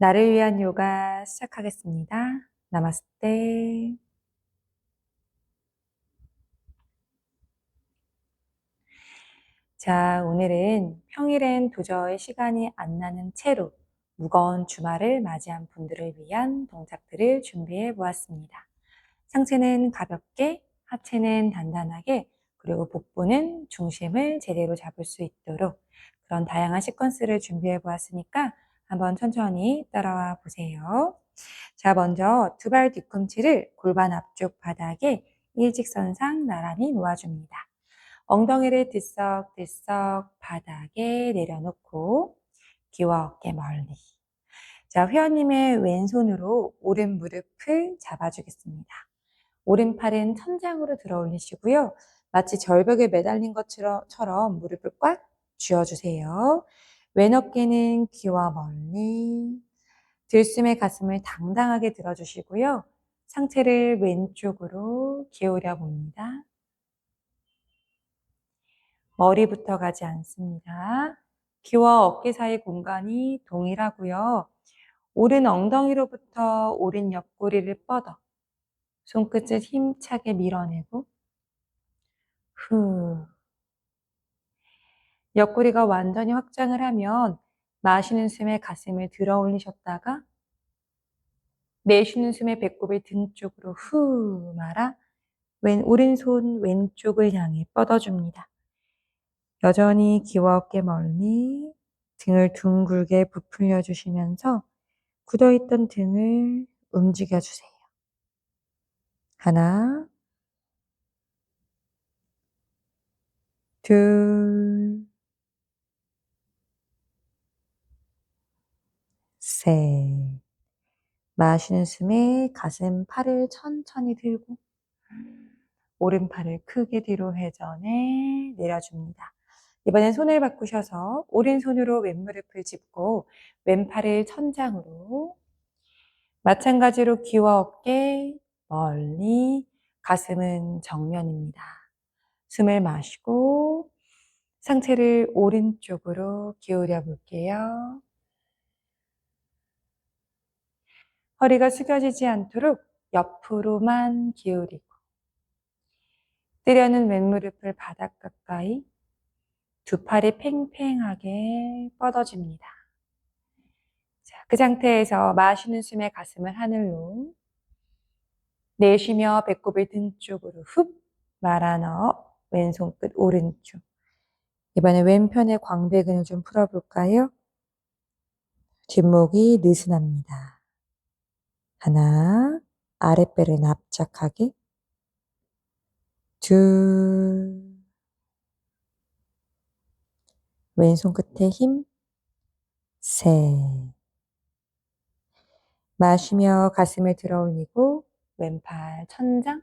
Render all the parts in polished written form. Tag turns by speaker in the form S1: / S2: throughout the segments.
S1: 나를 위한 요가 시작하겠습니다. 나마스테. 자, 오늘은 평일엔 도저히 시간이 안 나는 채로 무거운 주말을 맞이한 분들을 위한 동작들을 준비해 보았습니다. 상체는 가볍게, 하체는 단단하게, 그리고 복부는 중심을 제대로 잡을 수 있도록 그런 다양한 시퀀스를 준비해 보았으니까 한번 천천히 따라와 보세요. 자, 먼저 두 발 뒤꿈치를 골반 앞쪽 바닥에 일직선상 나란히 놓아줍니다. 엉덩이를 들썩들썩 바닥에 내려놓고 귀와 어깨 멀리. 자, 회원님의 왼손으로 오른 무릎을 잡아주겠습니다. 오른팔은 천장으로 들어 올리시고요. 마치 절벽에 매달린 것처럼 무릎을 꽉 쥐어주세요. 왼 어깨는 귀와 멀리. 들숨에 가슴을 당당하게 들어주시고요. 상체를 왼쪽으로 기울여 봅니다. 머리부터 가지 않습니다. 귀와 어깨 사이 공간이 동일하고요. 오른 엉덩이로부터 오른 옆구리를 뻗어 손끝을 힘차게 밀어내고 후. 옆구리가 완전히 확장을 하면 마시는 숨에 가슴을 들어 올리셨다가 내쉬는 숨에 배꼽을 등 쪽으로 후 말아 오른손 왼쪽을 향해 뻗어줍니다. 여전히 귀와 어깨 멀리 등을 둥글게 부풀려 주시면서 굳어있던 등을 움직여주세요. 하나, 둘, 셋. 마시는 숨에 가슴 팔을 천천히 들고 오른팔을 크게 뒤로 회전해 내려줍니다. 이번엔 손을 바꾸셔서 오른손으로 왼무릎을 짚고 왼팔을 천장으로 마찬가지로 귀와 어깨 멀리 가슴은 정면입니다. 숨을 마시고 상체를 오른쪽으로 기울여 볼게요. 허리가 숙여지지 않도록 옆으로만 기울이고 뜨려는 왼무릎을 바닥 가까이 두 팔이 팽팽하게 뻗어줍니다. 자, 그 상태에서 마시는 숨에 가슴을 하늘로 내쉬며 배꼽을 등 쪽으로 훅 말아 넣어 왼손 끝 오른쪽. 이번에 왼편의 광배근을 좀 풀어볼까요? 뒷목이 느슨합니다. 하나, 아랫배를 납작하게. 둘, 왼손 끝에 힘. 셋. 마시며 가슴을 들어 올리고 왼팔 천장.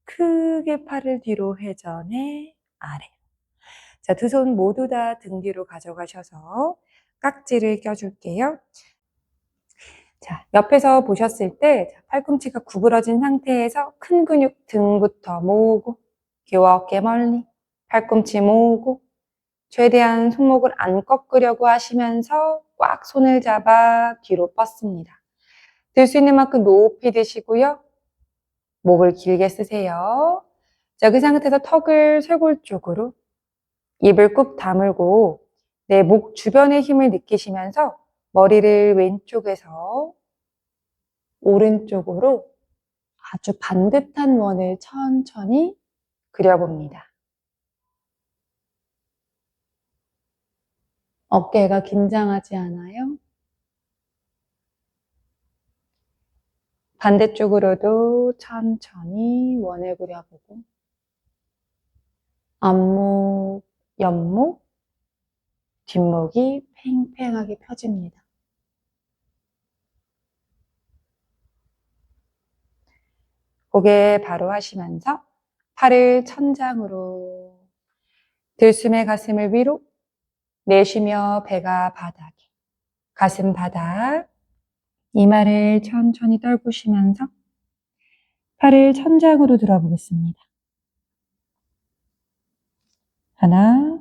S1: 크게 팔을 뒤로 회전해 아래. 자, 두 손 모두 다 등 뒤로 가져가셔서 깍지를 껴줄게요. 자, 옆에서 보셨을 때 팔꿈치가 구부러진 상태에서 큰 근육 등부터 모으고 귀와 어깨 멀리 팔꿈치 모으고 최대한 손목을 안 꺾으려고 하시면서 꽉 손을 잡아 뒤로 뻗습니다. 들 수 있는 만큼 높이 드시고요. 목을 길게 쓰세요. 자, 그 상태에서 턱을 쇄골 쪽으로 입을 꾹 다물고 내 목 주변의 힘을 느끼시면서 머리를 왼쪽에서 오른쪽으로 아주 반듯한 원을 천천히 그려봅니다. 어깨가 긴장하지 않아요? 반대쪽으로도 천천히 원을 그려보고 앞목, 옆목, 뒷목이 팽팽하게 펴집니다. 고개 바로 하시면서 팔을 천장으로 들숨에 가슴을 위로 내쉬며 배가 바닥에 가슴 바닥 이마를 천천히 떨구시면서 팔을 천장으로 들어보겠습니다. 하나,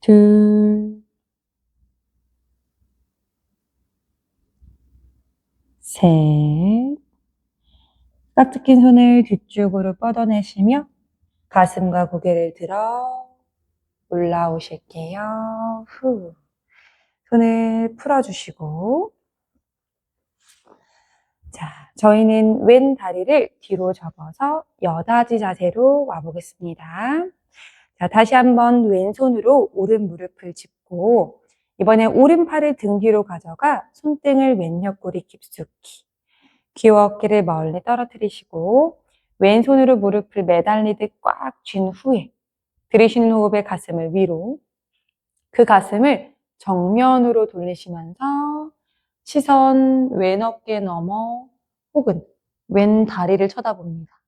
S1: 둘, 셋. 깍지 낀 손을 뒤쪽으로 뻗어내시며 가슴과 고개를 들어 올라오실게요. 후. 손을 풀어주시고, 자, 저희는 왼 다리를 뒤로 접어서 여다지 자세로 와보겠습니다. 자, 다시 한번 왼손으로 오른 무릎을 짚고, 이번에 오른팔을 등 뒤로 가져가 손등을 왼 옆구리 깊숙이, 귀와 어깨를 멀리 떨어뜨리시고, 왼손으로 무릎을 매달리듯 꽉 쥔 후에, 들이쉬는 호흡에 가슴을 위로, 그 가슴을 정면으로 돌리시면서 시선 왼 어깨 너머 혹은 왼 다리를 쳐다봅니다.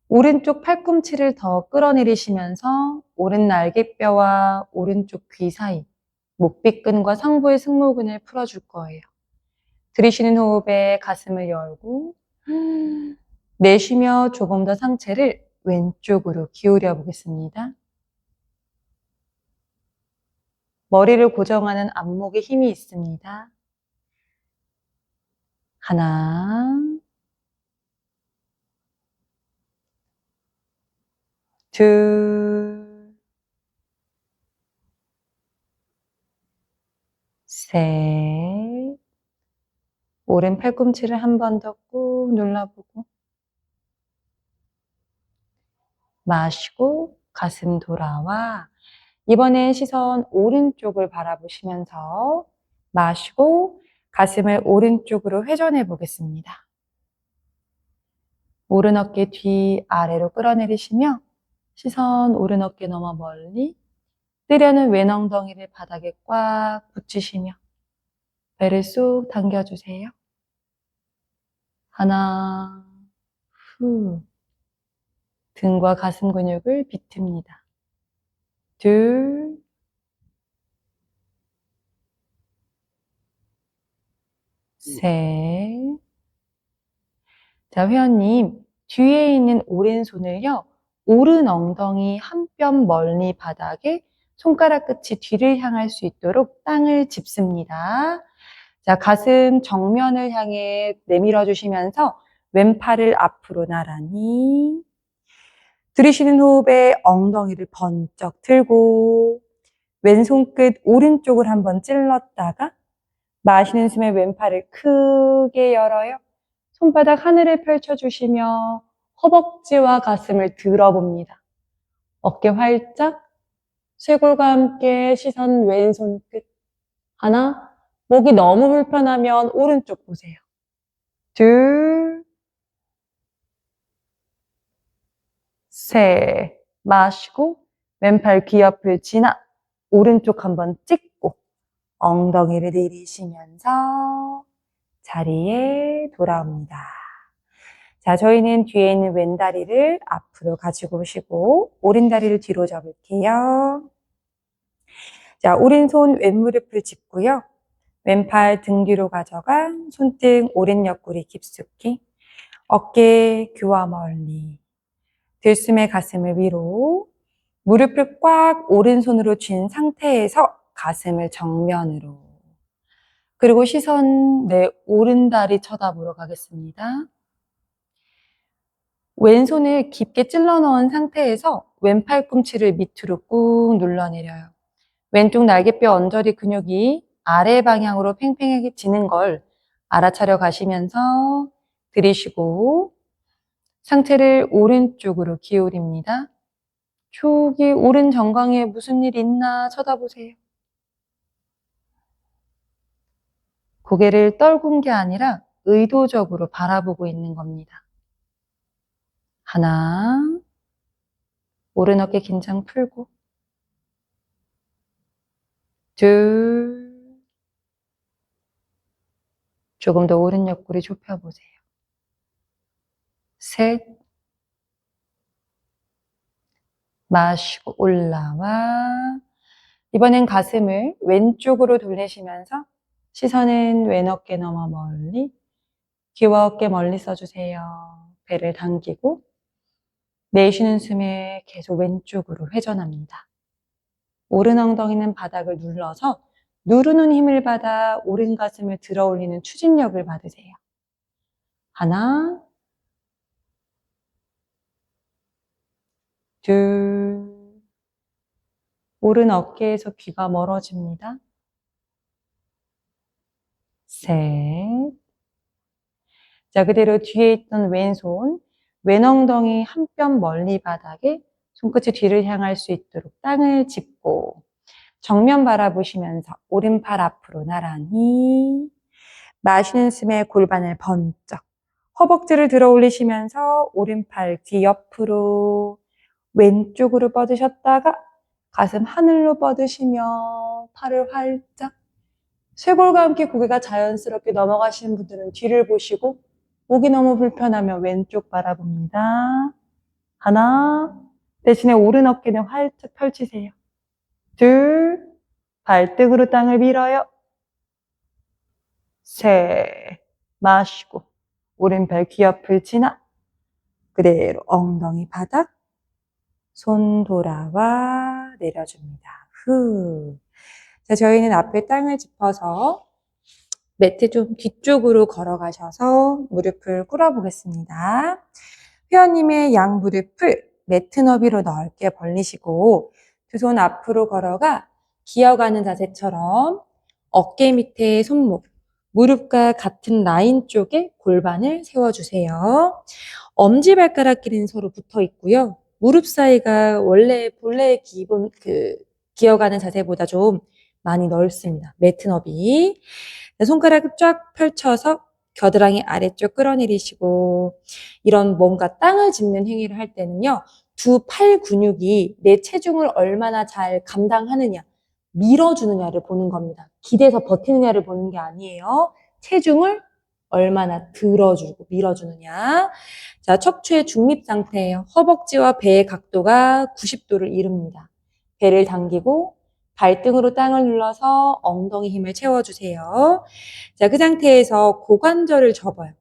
S1: 오른쪽 팔꿈치를 더 끌어내리시면서 오른 날개뼈와 오른쪽 귀 사이, 목빗근과 상부의 승모근을 풀어줄 거예요. 들이쉬는 호흡에 가슴을 열고 내쉬며 조금 더 상체를 왼쪽으로 기울여 보겠습니다. 머리를 고정하는 안목에 힘이 있습니다. 하나, 둘, 셋. 오른 팔꿈치를 한 번 더 꾹 눌러보고 마시고 가슴 돌아와 이번엔 시선 오른쪽을 바라보시면서 마시고 가슴을 오른쪽으로 회전해 보겠습니다. 오른 어깨 뒤 아래로 끌어내리시며 시선 오른 어깨 너머 멀리 뜨려는 왼 엉덩이를 바닥에 꽉 붙이시며 배를 쑥 당겨주세요. 하나, 후. 등과 가슴 근육을 비틉니다. 둘, 셋. 자, 회원님, 뒤에 있는 오른손을요, 오른 엉덩이 한 뼘 멀리 바닥에 손가락 끝이 뒤를 향할 수 있도록 땅을 짚습니다. 자, 가슴 정면을 향해 내밀어 주시면서 왼팔을 앞으로 나란히 들이쉬는 호흡에 엉덩이를 번쩍 들고 왼손 끝 오른쪽을 한번 찔렀다가 마시는 숨에 왼팔을 크게 열어요. 손바닥 하늘을 펼쳐주시며 허벅지와 가슴을 들어봅니다. 어깨 활짝, 쇄골과 함께 시선 왼손 끝. 하나, 목이 너무 불편하면 오른쪽 보세요. 둘, 셋. 마시고 왼팔 귀 옆을 지나 오른쪽 한번 찍고 엉덩이를 내리시면서 자리에 돌아옵니다. 자, 저희는 뒤에 있는 왼다리를 앞으로 가지고 오시고 오른다리를 뒤로 접을게요. 자, 오른손 왼무릎을 짚고요. 왼팔 등 뒤로 가져가 손등 오른 옆구리 깊숙이 어깨 귀와 멀리 들숨에 가슴을 위로 무릎을 꽉 오른손으로 쥔 상태에서 가슴을 정면으로 그리고 시선 내 오른다리 쳐다보러 가겠습니다. 왼손을 깊게 찔러 넣은 상태에서 왼팔꿈치를 밑으로 꾹 눌러내려요. 왼쪽 날개뼈 언저리 근육이 아래 방향으로 팽팽해지는 걸 알아차려 가시면서 들이쉬고 상체를 오른쪽으로 기울입니다. 저기 오른 정강이에 무슨 일 있나 쳐다보세요. 고개를 떨군 게 아니라 의도적으로 바라보고 있는 겁니다. 하나, 오른 어깨 긴장 풀고 둘, 조금 더 오른 옆구리 좁혀보세요. 셋, 마시고 올라와 이번엔 가슴을 왼쪽으로 돌리시면서 시선은 왼 어깨 너머 멀리 귀와 어깨 멀리 써주세요. 배를 당기고 내쉬는 숨에 계속 왼쪽으로 회전합니다. 오른 엉덩이는 바닥을 눌러서 누르는 힘을 받아 오른 가슴을 들어 올리는 추진력을 받으세요. 하나, 둘, 오른 어깨에서 귀가 멀어집니다. 셋. 자, 그대로 뒤에 있던 왼손, 왼엉덩이 한 뼘 멀리 바닥에 손끝이 뒤를 향할 수 있도록 땅을 짚고 정면 바라보시면서 오른팔 앞으로 나란히 마시는 숨에 골반을 번쩍 허벅지를 들어 올리시면서 오른팔 뒤 옆으로 왼쪽으로 뻗으셨다가 가슴 하늘로 뻗으시며 팔을 활짝 쇄골과 함께 고개가 자연스럽게 넘어가시는 분들은 뒤를 보시고 목이 너무 불편하면 왼쪽 바라봅니다. 하나, 대신에 오른 어깨는 활짝 펼치세요. 둘, 발등으로 땅을 밀어요. 셋, 마시고 오른발 귀 옆을 지나 그대로 엉덩이 바닥, 손 돌아와 내려줍니다. 후. 자, 저희는 앞에 땅을 짚어서 매트 좀 뒤쪽으로 걸어가셔서 무릎을 꿇어보겠습니다. 회원님의 양 무릎을 매트 너비로 넓게 벌리시고 두 손 앞으로 걸어가 기어가는 자세처럼 어깨 밑에 손목, 무릎과 같은 라인 쪽에 골반을 세워주세요. 엄지발가락끼리는 서로 붙어 있고요. 무릎 사이가 원래 본래의 기본 기어가는 자세보다 좀 많이 넓습니다. 매트 너비. 손가락을 쫙 펼쳐서 겨드랑이 아래쪽 끌어내리시고 이런 뭔가 땅을 짚는 행위를 할 때는요. 두 팔 근육이 내 체중을 얼마나 잘 감당하느냐, 밀어주느냐를 보는 겁니다. 기대서 버티느냐를 보는 게 아니에요. 체중을 얼마나 들어주고 밀어주느냐. 자, 척추의 중립 상태예요. 허벅지와 배의 각도가 90도를 이룹니다. 배를 당기고 발등으로 땅을 눌러서 엉덩이 힘을 채워주세요. 자, 그 상태에서 고관절을 접어요.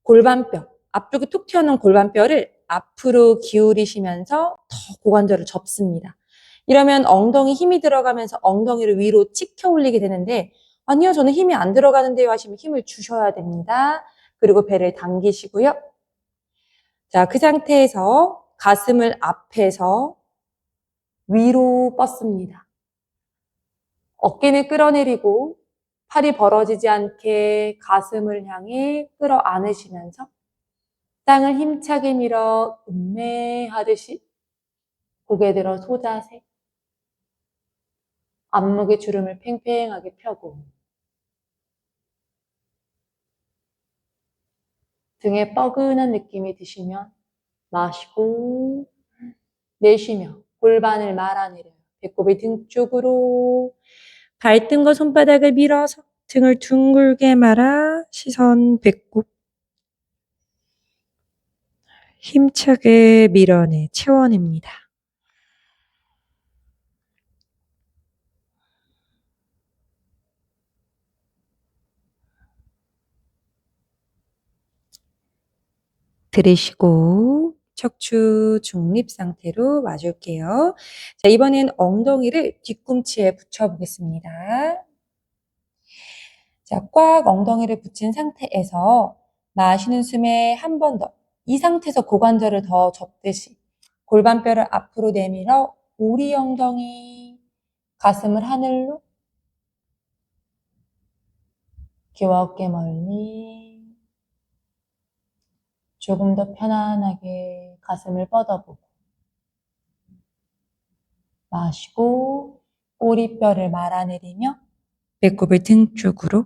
S1: 골반뼈, 앞쪽에 툭 튀어나온 골반뼈를 앞으로 기울이시면서 더 고관절을 접습니다. 이러면 엉덩이 힘이 들어가면서 엉덩이를 위로 치켜 올리게 되는데 아니요, 저는 힘이 안 들어가는데요 하시면 힘을 주셔야 됩니다. 그리고 배를 당기시고요. 자, 그 상태에서 가슴을 앞에서 위로 뻗습니다. 어깨를 끌어내리고 팔이 벌어지지 않게 가슴을 향해 끌어안으시면서 땅을 힘차게 밀어 음매하듯이 고개 들어 소자세, 앞목의 주름을 팽팽하게 펴고 등에 뻐근한 느낌이 드시면 마시고 내쉬며 골반을 말아내려요. 배꼽이 등 쪽으로 발등과 손바닥을 밀어서 등을 둥글게 말아 시선 배꼽 힘차게 밀어내 채워냅니다. 들이쉬고 척추 중립 상태로 와줄게요. 자, 이번엔 엉덩이를 뒤꿈치에 붙여보겠습니다. 자, 꽉 엉덩이를 붙인 상태에서 마시는 숨에 한 번 더, 이 상태에서 고관절을 더 접듯이 골반뼈를 앞으로 내밀어 오리 엉덩이, 가슴을 하늘로, 귀와 어깨 멀리, 조금 더 편안하게 가슴을 뻗어보고 마시고 꼬리뼈를 말아내리며 배꼽을 등 쪽으로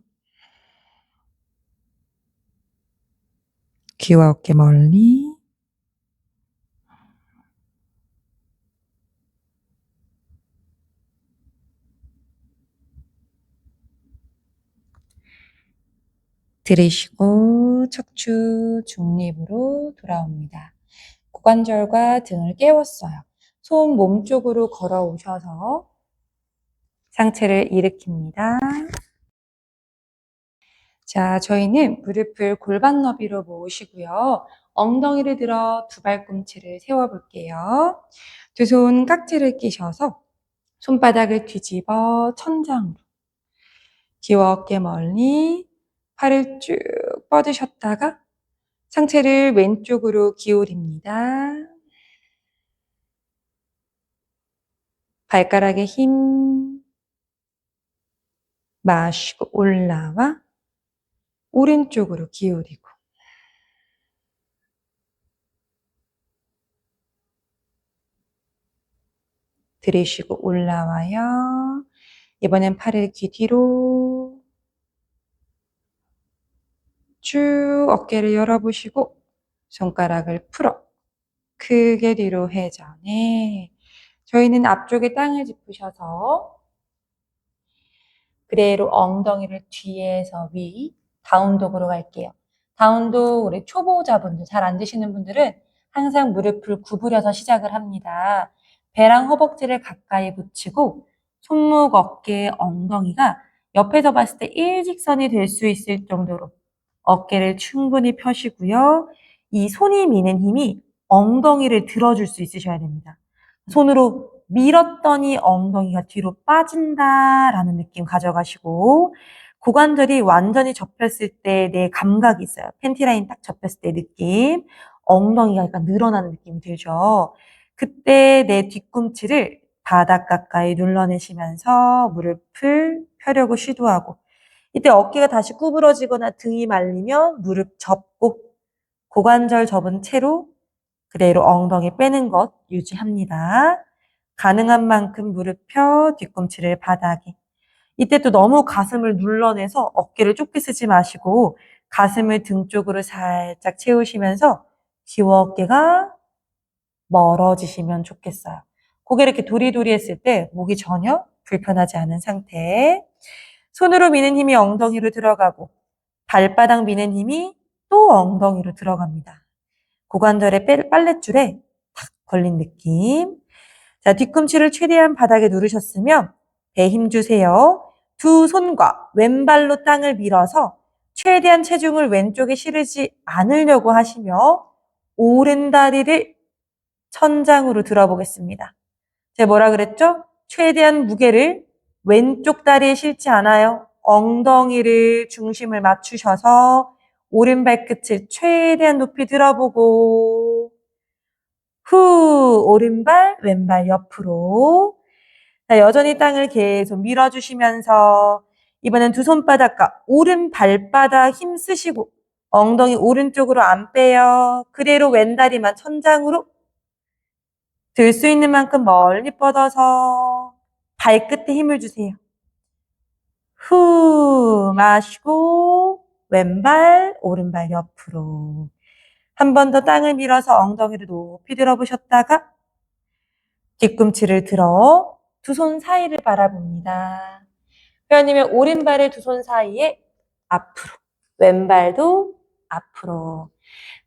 S1: 귀와 어깨 멀리 들이쉬고 척추 중립으로 돌아옵니다. 고관절과 등을 깨웠어요. 손 몸쪽으로 걸어오셔서 상체를 일으킵니다. 자, 저희는 무릎을 골반 너비로 모으시고요. 엉덩이를 들어 두 발꿈치를 세워볼게요. 두 손 깍지를 끼셔서 손바닥을 뒤집어 천장으로 귀와 어깨 멀리 팔을 쭉 뻗으셨다가 상체를 왼쪽으로 기울입니다. 발가락에 힘 마시고 올라와 오른쪽으로 기울이고 들이쉬고 올라와요. 이번엔 팔을 귀 뒤로 쭉 어깨를 열어보시고 손가락을 풀어 크게 뒤로 회전해. 저희는 앞쪽에 땅을 짚으셔서 그대로 엉덩이를 뒤에서 위, 다운독으로 갈게요. 다운독 우리 초보자분들, 잘 안 되시는 분들은 항상 무릎을 구부려서 시작을 합니다. 배랑 허벅지를 가까이 붙이고 손목, 어깨, 엉덩이가 옆에서 봤을 때 일직선이 될 수 있을 정도로 어깨를 충분히 펴시고요. 이 손이 미는 힘이 엉덩이를 들어줄 수 있으셔야 됩니다. 손으로 밀었더니 엉덩이가 뒤로 빠진다라는 느낌 가져가시고 고관절이 완전히 접혔을 때 내 감각이 있어요. 팬티라인 딱 접혔을 때 느낌. 엉덩이가 약간 늘어나는 느낌이 들죠. 그때 내 뒤꿈치를 바닥 가까이 눌러내시면서 무릎을 펴려고 시도하고 이때 어깨가 다시 구부러지거나 등이 말리면 무릎 접고 고관절 접은 채로 그대로 엉덩이 빼는 것 유지합니다. 가능한 만큼 무릎 펴 뒤꿈치를 바닥에. 이때 또 너무 가슴을 눌러내서 어깨를 좁게 쓰지 마시고 가슴을 등 쪽으로 살짝 채우시면서 귀와 어깨가 멀어지시면 좋겠어요. 고개를 이렇게 도리도리 했을 때 목이 전혀 불편하지 않은 상태. 손으로 미는 힘이 엉덩이로 들어가고 발바닥 미는 힘이 또 엉덩이로 들어갑니다. 고관절에 빨랫줄에 탁 걸린 느낌. 자, 뒤꿈치를 최대한 바닥에 누르셨으면 배 힘 주세요. 두 손과 왼발로 땅을 밀어서 최대한 체중을 왼쪽에 실으지 않으려고 하시며 오른 다리를 천장으로 들어보겠습니다. 제가 뭐라 그랬죠? 최대한 무게를 왼쪽 다리에 실지 않아요. 엉덩이를 중심을 맞추셔서 오른 발끝을 최대한 높이 들어보고 후 오른발 왼발 옆으로. 자, 여전히 땅을 계속 밀어주시면서 이번엔 두 손바닥과 오른 발바닥 힘 쓰시고 엉덩이 오른쪽으로 안 빼요. 그대로 왼다리만 천장으로 들 수 있는 만큼 멀리 뻗어서 발끝에 힘을 주세요. 후 마시고 왼발 오른발 옆으로. 한 번 더 땅을 밀어서 엉덩이를 높이 들어보셨다가 뒤꿈치를 들어 두 손 사이를 바라봅니다. 회원님의 오른발을 두 손 사이에 앞으로, 왼발도 앞으로.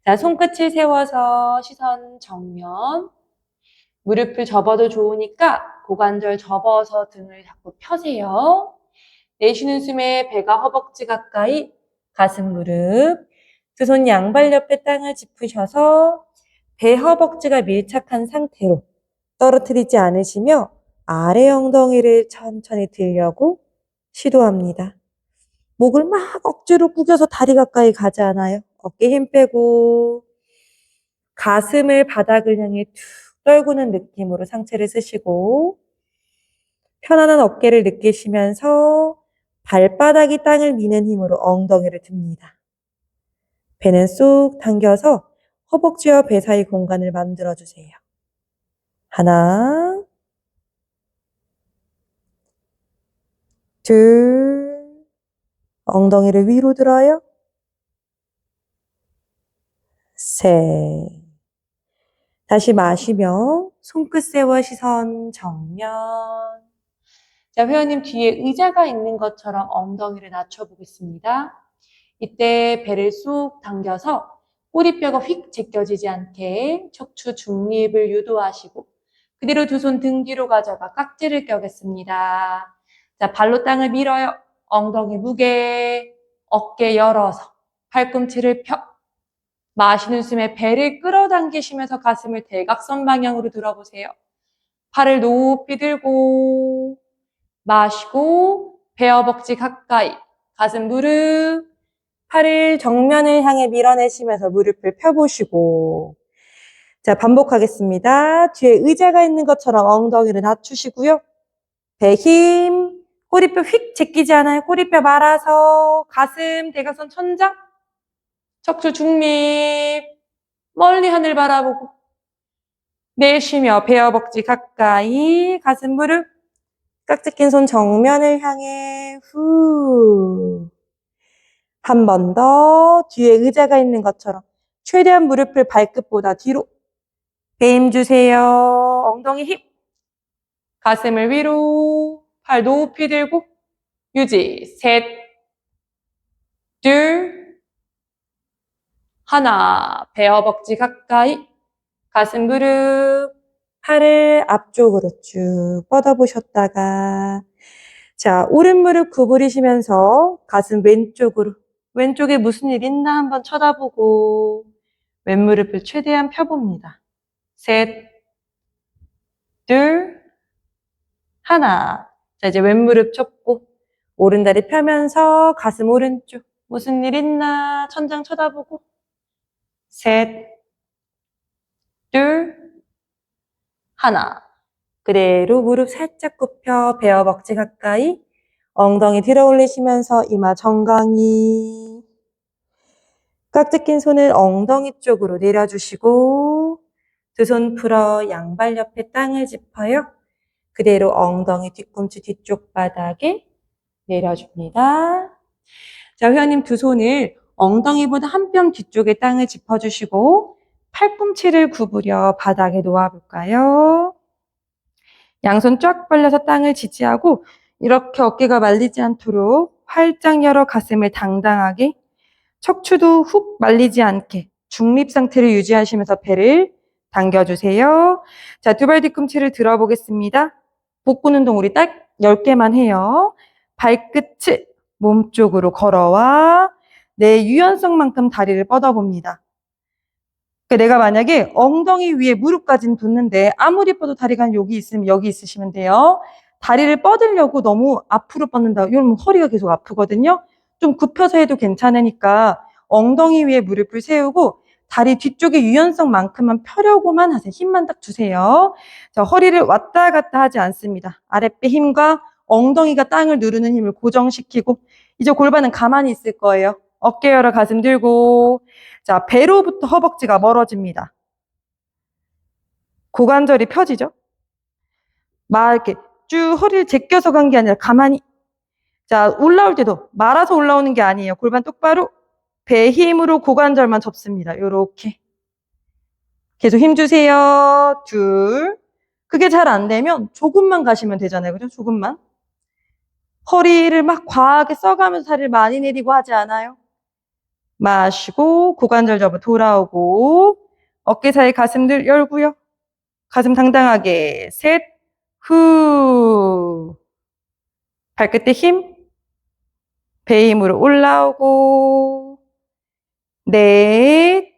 S1: 자, 손끝을 세워서 시선 정면. 무릎을 접어도 좋으니까 고관절 접어서 등을 자꾸 펴세요. 내쉬는 숨에 배가 허벅지 가까이, 가슴 무릎. 두 손 양발 옆에 땅을 짚으셔서 배 허벅지가 밀착한 상태로 떨어뜨리지 않으시며 아래 엉덩이를 천천히 들려고 시도합니다. 목을 막 억지로 구겨서 다리 가까이 가지 않아요. 어깨 힘 빼고 가슴을 바닥을 향해 툭 떨구는 느낌으로 상체를 쓰시고 편안한 어깨를 느끼시면서 발바닥이 땅을 미는 힘으로 엉덩이를 듭니다. 배는 쏙 당겨서 허벅지와 배 사이 공간을 만들어주세요. 하나, 둘, 엉덩이를 위로 들어요. 셋. 다시 마시며 손끝 세워 시선 정면. 자, 회원님 뒤에 의자가 있는 것처럼 엉덩이를 낮춰보겠습니다. 이때 배를 쑥 당겨서 꼬리뼈가 휙 제껴지지 않게 척추 중립을 유도하시고 그대로 두 손 등 뒤로 가져가 깍지를 껴겠습니다. 자, 발로 땅을 밀어요. 엉덩이 무게, 어깨 열어서 팔꿈치를 펴. 마시는 숨에 배를 끌어당기시면서 가슴을 대각선 방향으로 들어보세요. 팔을 높이 들고 마시고 배 허벅지 가까이. 가슴 무릎. 팔을 정면을 향해 밀어내시면서 무릎을 펴보시고. 자, 반복하겠습니다. 뒤에 의자가 있는 것처럼 엉덩이를 낮추시고요. 배 힘. 꼬리뼈 휙 제끼지 않아요. 꼬리뼈 말아서 가슴, 대각선 천장. 척추 중립. 멀리 하늘 바라보고. 내쉬며 배 허벅지 가까이. 가슴 무릎. 깍지 낀 손 정면을 향해 후. 한 번 더 뒤에 의자가 있는 것처럼 최대한 무릎을 발끝보다 뒤로. 배 힘 주세요. 엉덩이 힙. 가슴을 위로. 팔 높이 들고. 유지. 셋. 둘. 하나. 배 허벅지 가까이. 가슴 무릎. 팔을 앞쪽으로 쭉 뻗어보셨다가 자, 오른 무릎 구부리시면서 가슴 왼쪽으로. 왼쪽에 무슨 일 있나 한번 쳐다보고 왼무릎을 최대한 펴봅니다. 셋, 둘, 하나. 자, 이제 왼무릎 접고 오른다리 펴면서 가슴 오른쪽. 무슨 일 있나 천장 쳐다보고 셋, 둘, 하나. 그대로 무릎 살짝 굽혀 배 허벅지 가까이 엉덩이 들어 올리시면서 이마 정강이 깍지 낀 손을 엉덩이 쪽으로 내려주시고 두 손 풀어 양발 옆에 땅을 짚어요. 그대로 엉덩이 뒤꿈치 뒤쪽 바닥에 내려줍니다. 자, 회원님 두 손을 엉덩이보다 한 뼘 뒤쪽에 땅을 짚어주시고 팔꿈치를 구부려 바닥에 놓아볼까요? 양손 쫙 벌려서 땅을 지지하고 이렇게 어깨가 말리지 않도록 활짝 열어 가슴을 당당하게 척추도 훅 말리지 않게 중립 상태를 유지하시면서 배를 당겨주세요. 자, 두 발 뒤꿈치를 들어보겠습니다. 복근 운동 우리 딱 10개만 해요. 발끝을 몸쪽으로 걸어와 내 유연성만큼 다리를 뻗어봅니다. 그러니까 내가 만약에 엉덩이 위에 무릎까지는 뒀는데 아무리 뻗어도 다리가 여기 있으면 여기 있으시면 돼요. 다리를 뻗으려고 너무 앞으로 뻗는다. 이러면 허리가 계속 아프거든요. 좀 굽혀서 해도 괜찮으니까 엉덩이 위에 무릎을 세우고 다리 뒤쪽에 유연성만큼만 펴려고만 하세요. 힘만 딱 주세요. 자, 허리를 왔다 갔다 하지 않습니다. 아랫배 힘과 엉덩이가 땅을 누르는 힘을 고정시키고 이제 골반은 가만히 있을 거예요. 어깨 열어 가슴 들고 자, 배로부터 허벅지가 멀어집니다. 고관절이 펴지죠? 막 이렇게 쭉 허리를 제껴서 간 게 아니라 가만히. 자, 올라올 때도 말아서 올라오는 게 아니에요. 골반 똑바로 배 힘으로 고관절만 접습니다. 요렇게. 계속 힘 주세요. 둘. 그게 잘 안 되면 조금만 가시면 되잖아요. 그죠? 조금만. 허리를 막 과하게 써가면서 살을 많이 내리고 하지 않아요. 마시고 고관절 접어 돌아오고 어깨 사이 가슴들 열고요. 가슴 당당하게 셋, 후. 발끝에 힘, 배 힘으로 올라오고 넷,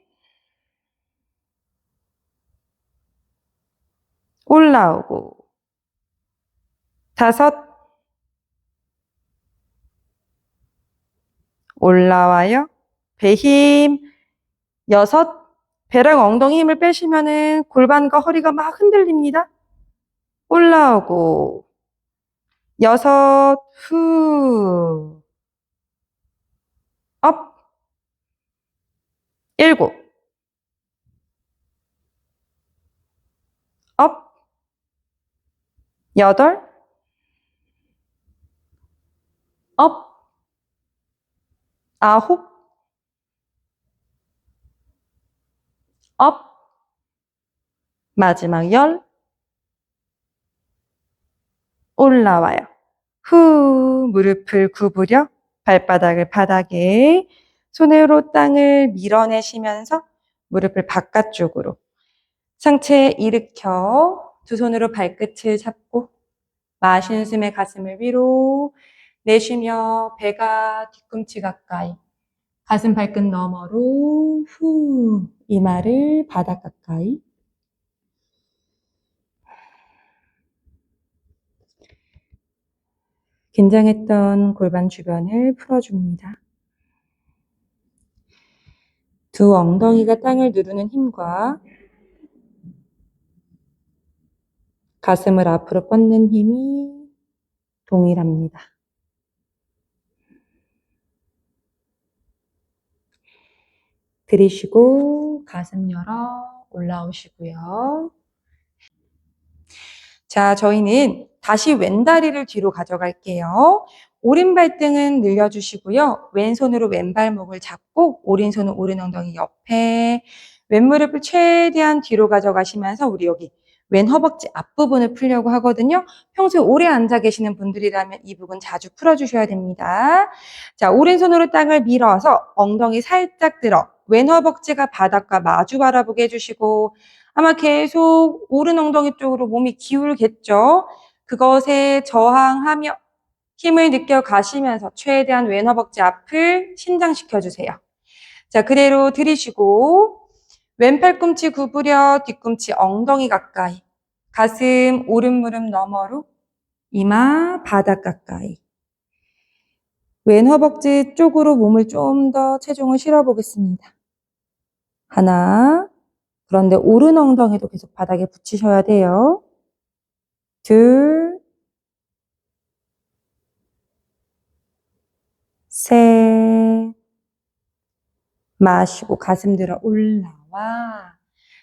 S1: 올라오고 다섯, 올라와요. 배 힘, 여섯, 배랑 엉덩이 힘을 빼시면은 골반과 허리가 막 흔들립니다. 올라오고 여섯, 후, 업, 일곱, 업, 여덟, 업, 아홉, 업, 마지막 열, 올라와요. 후, 무릎을 구부려 발바닥을 바닥에 손으로 땅을 밀어내시면서 무릎을 바깥쪽으로 상체 일으켜 두 손으로 발끝을 잡고 마시는 숨에 가슴을 위로 내쉬며 배가 뒤꿈치 가까이 가슴 발끝 너머로 후 이마를 바닥 가까이 긴장했던 골반 주변을 풀어줍니다. 두 엉덩이가 땅을 누르는 힘과 가슴을 앞으로 뻗는 힘이 동일합니다. 들이쉬고 가슴 열어 올라오시고요. 자, 저희는 다시 왼다리를 뒤로 가져갈게요. 오른발등은 늘려주시고요. 왼손으로 왼발목을 잡고 오른손은 오른 엉덩이 옆에 왼무릎을 최대한 뒤로 가져가시면서 우리 여기 왼 허벅지 앞부분을 풀려고 하거든요. 평소에 오래 앉아 계시는 분들이라면 이 부분 자주 풀어주셔야 됩니다. 자, 오른손으로 땅을 밀어서 엉덩이 살짝 들어 왼 허벅지가 바닥과 마주 바라보게 해주시고 아마 계속 오른 엉덩이 쪽으로 몸이 기울겠죠. 그것에 저항하며 힘을 느껴 가시면서 최대한 왼 허벅지 앞을 신장시켜 주세요. 자, 그대로 들이쉬고 왼 팔꿈치 구부려 뒤꿈치 엉덩이 가까이, 가슴 오른 무릎 너머로 이마 바닥 가까이. 왼 허벅지 쪽으로 몸을 좀 더 체중을 실어 보겠습니다. 하나, 그런데 오른 엉덩이도 계속 바닥에 붙이셔야 돼요. 둘, 셋, 마시고 가슴 들어 올라와.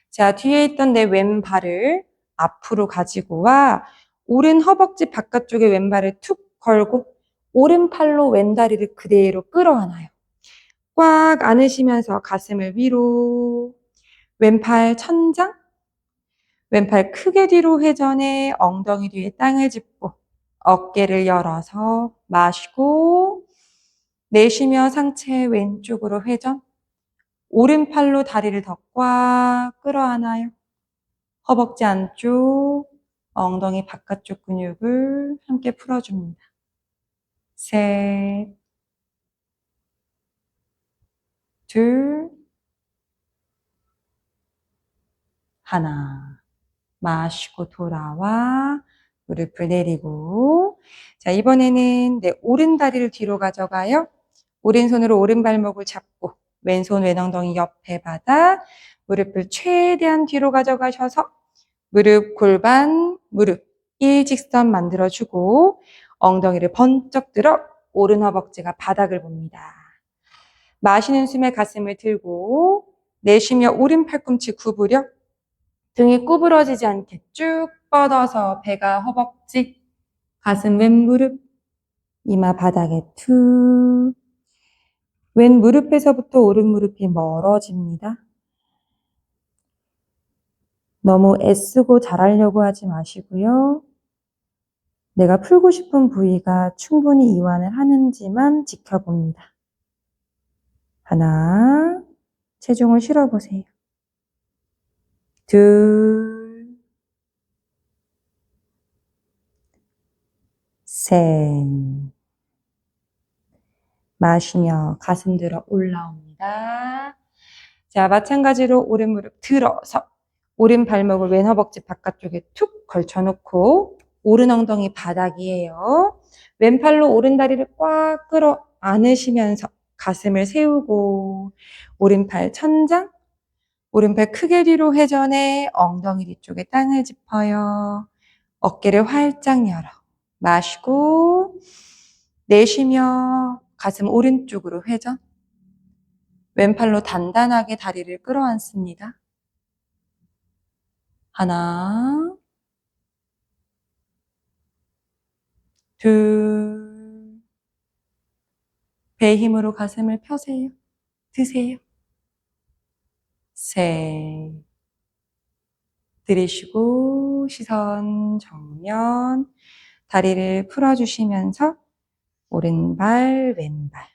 S1: 자, 뒤에 있던 내 왼발을 앞으로 가지고 와. 오른 허벅지 바깥쪽에 왼발을 툭 걸고 오른팔로 왼다리를 그대로 끌어안아요. 꽉 안으시면서 가슴을 위로. 왼팔 천장. 왼팔 크게 뒤로 회전해 엉덩이 뒤에 땅을 짚고 어깨를 열어서 마시고 내쉬며 상체 왼쪽으로 회전. 오른팔로 다리를 더 꽉 끌어안아요. 허벅지 안쪽, 엉덩이 바깥쪽 근육을 함께 풀어줍니다. 셋, 둘, 하나. 마시고 돌아와 무릎을 내리고 자, 이번에는 내 오른 다리를 뒤로 가져가요. 오른손으로 오른 발목을 잡고 왼손 왼엉덩이 옆에 받아 무릎을 최대한 뒤로 가져가셔서 무릎, 골반, 무릎 일직선 만들어주고 엉덩이를 번쩍 들어 오른 허벅지가 바닥을 봅니다. 마시는 숨에 가슴을 들고 내쉬며 오른 팔꿈치 구부려 등이 구부러지지 않게 쭉 뻗어서 배가 허벅지, 가슴 왼 무릎, 이마 바닥에 툭. 왼 무릎에서부터 오른 무릎이 멀어집니다. 너무 애쓰고 잘하려고 하지 마시고요. 내가 풀고 싶은 부위가 충분히 이완을 하는지만 지켜봅니다. 하나, 체중을 실어보세요. 둘, 셋. 마시며 가슴 들어 올라옵니다. 자, 마찬가지로 오른 무릎 들어서 오른 발목을 왼 허벅지 바깥쪽에 툭 걸쳐놓고 오른 엉덩이 바닥이에요. 왼팔로 오른 다리를 꽉 끌어 안으시면서 가슴을 세우고 오른팔 천장, 오른팔 크게 뒤로 회전해 엉덩이 뒤쪽에 땅을 짚어요. 어깨를 활짝 열어. 마시고 내쉬며 가슴 오른쪽으로 회전. 왼팔로 단단하게 다리를 끌어안습니다. 하나, 둘, 배 힘으로 가슴을 펴세요. 드세요. 셋, 들이쉬고 시선 정면, 다리를 풀어주시면서 오른발, 왼발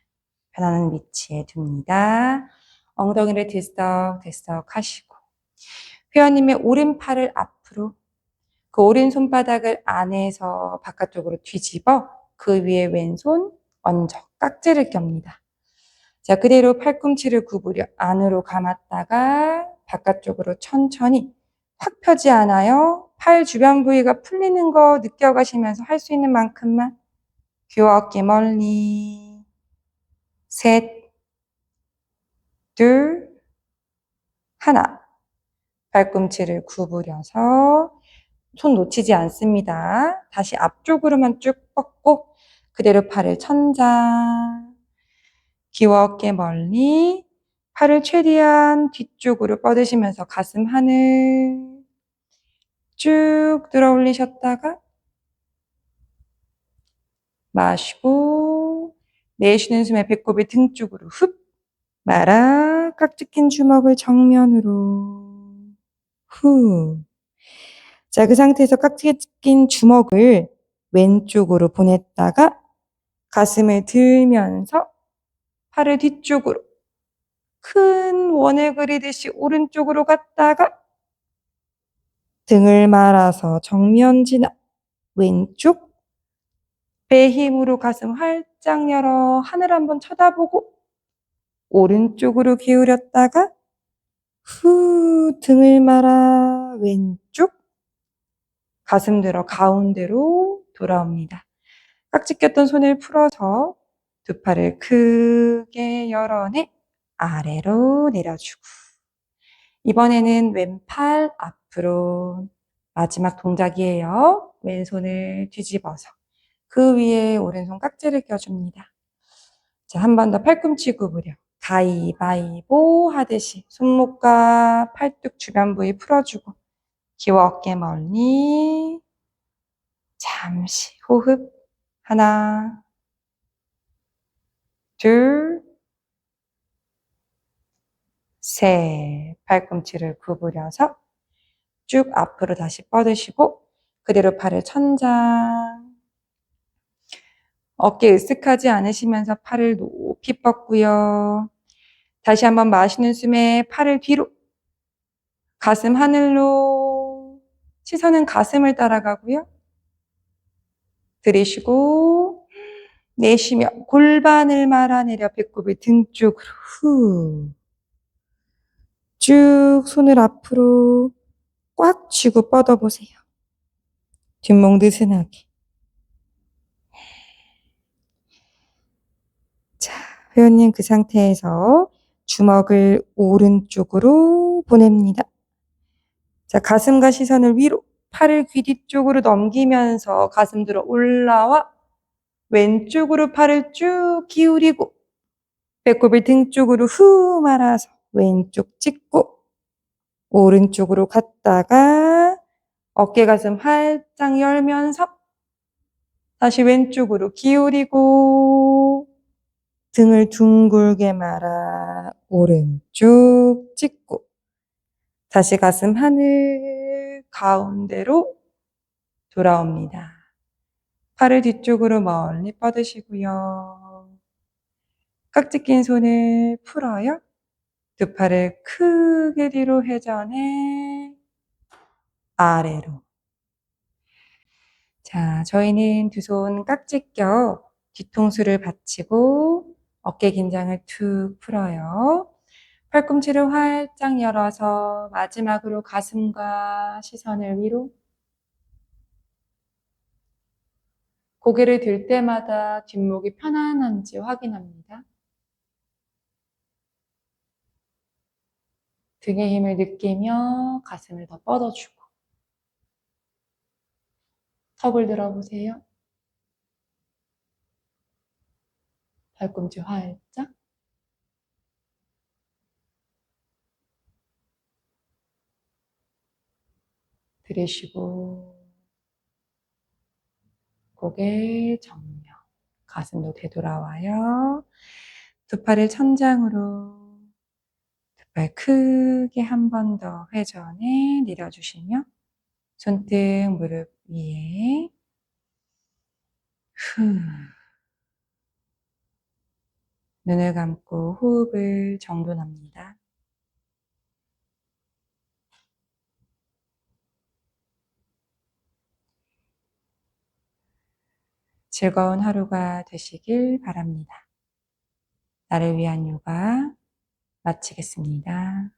S1: 편안한 위치에 둡니다. 엉덩이를 들썩들썩 하시고 회원님의 오른팔을 앞으로 그 오른 손바닥을 안에서 바깥쪽으로 뒤집어 그 위에 왼손 얹어 깍지를 낍니다. 자, 그대로 팔꿈치를 구부려 안으로 감았다가 바깥쪽으로 천천히 확 펴지 않아요. 팔 주변 부위가 풀리는 거 느껴가시면서 할 수 있는 만큼만 귀와 어깨 멀리. 셋, 둘, 하나. 발꿈치를 구부려서 손 놓치지 않습니다. 다시 앞쪽으로만 쭉 뻗고 그대로 팔을 천장. 귀와 어깨 멀리. 팔을 최대한 뒤쪽으로 뻗으시면서 가슴 하늘. 쭉 들어 올리셨다가 마시고 내쉬는 숨에 배꼽을 등 쪽으로 흡 말아. 깍지 낀 주먹을 정면으로 후. 자, 그 상태에서 깍지 낀 주먹을 왼쪽으로 보냈다가 가슴을 들면서 팔을 뒤쪽으로 큰 원을 그리듯이 오른쪽으로 갔다가 등을 말아서 정면 진압. 왼쪽 배 힘으로 가슴 활짝 열어 하늘 한번 쳐다보고 오른쪽으로 기울였다가 후 등을 말아 왼쪽 가슴 들어 가운데로 돌아옵니다. 깍지 꼈던 손을 풀어서 두 팔을 크게 열어내 아래로 내려주고 이번에는 왼팔 앞으로 마지막 동작이에요. 왼손을 뒤집어서 그 위에 오른손 깍지를 껴줍니다. 자, 한 번 더 팔꿈치 구부려 가위바위보 하듯이 손목과 팔뚝 주변 부위 풀어주고 귀와 어깨 멀리. 잠시 호흡. 하나, 둘, 셋. 팔꿈치를 구부려서 쭉 앞으로 다시 뻗으시고 그대로 팔을 천장. 어깨 으쓱하지 않으시면서 팔을 높이 뻗고요. 다시 한번 마시는 숨에 팔을 뒤로. 가슴 하늘로. 시선은 가슴을 따라가고요. 들이쉬고 내쉬며 골반을 말아내려 배꼽을 등 쪽으로 후. 쭉 손을 앞으로 꽉 쥐고 뻗어보세요. 뒷목 느슨하게. 자, 회원님 그 상태에서 주먹을 오른쪽으로 보냅니다. 자, 가슴과 시선을 위로, 팔을 귀 뒤쪽으로 넘기면서 가슴 들어 올라와 왼쪽으로 팔을 쭉 기울이고 배꼽을 등 쪽으로 후 말아서 왼쪽 찍고 오른쪽으로 갔다가 어깨 가슴 활짝 열면서 다시 왼쪽으로 기울이고 등을 둥글게 말아 오른쪽 찍고 다시 가슴 하늘 가운데로 돌아옵니다. 팔을 뒤쪽으로 멀리 뻗으시고요. 깍지 낀 손을 풀어요. 두 팔을 크게 뒤로 회전해 아래로. 자, 저희는 두 손 깍지 껴 뒤통수를 받치고 어깨 긴장을 툭 풀어요. 팔꿈치를 활짝 열어서 마지막으로 가슴과 시선을 위로. 고개를 들 때마다 뒷목이 편안한지 확인합니다. 등의 힘을 느끼며 가슴을 더 뻗어주고 턱을 들어보세요. 발꿈치 활짝. 들이쉬고 고개 정면. 가슴도 되돌아와요. 두 팔을 천장으로. 두 팔 크게 한 번 더 회전해 내려주시며 손등 무릎 위에 후. 눈을 감고 호흡을 정돈합니다. 즐거운 하루가 되시길 바랍니다. 나를 위한 요가 마치겠습니다.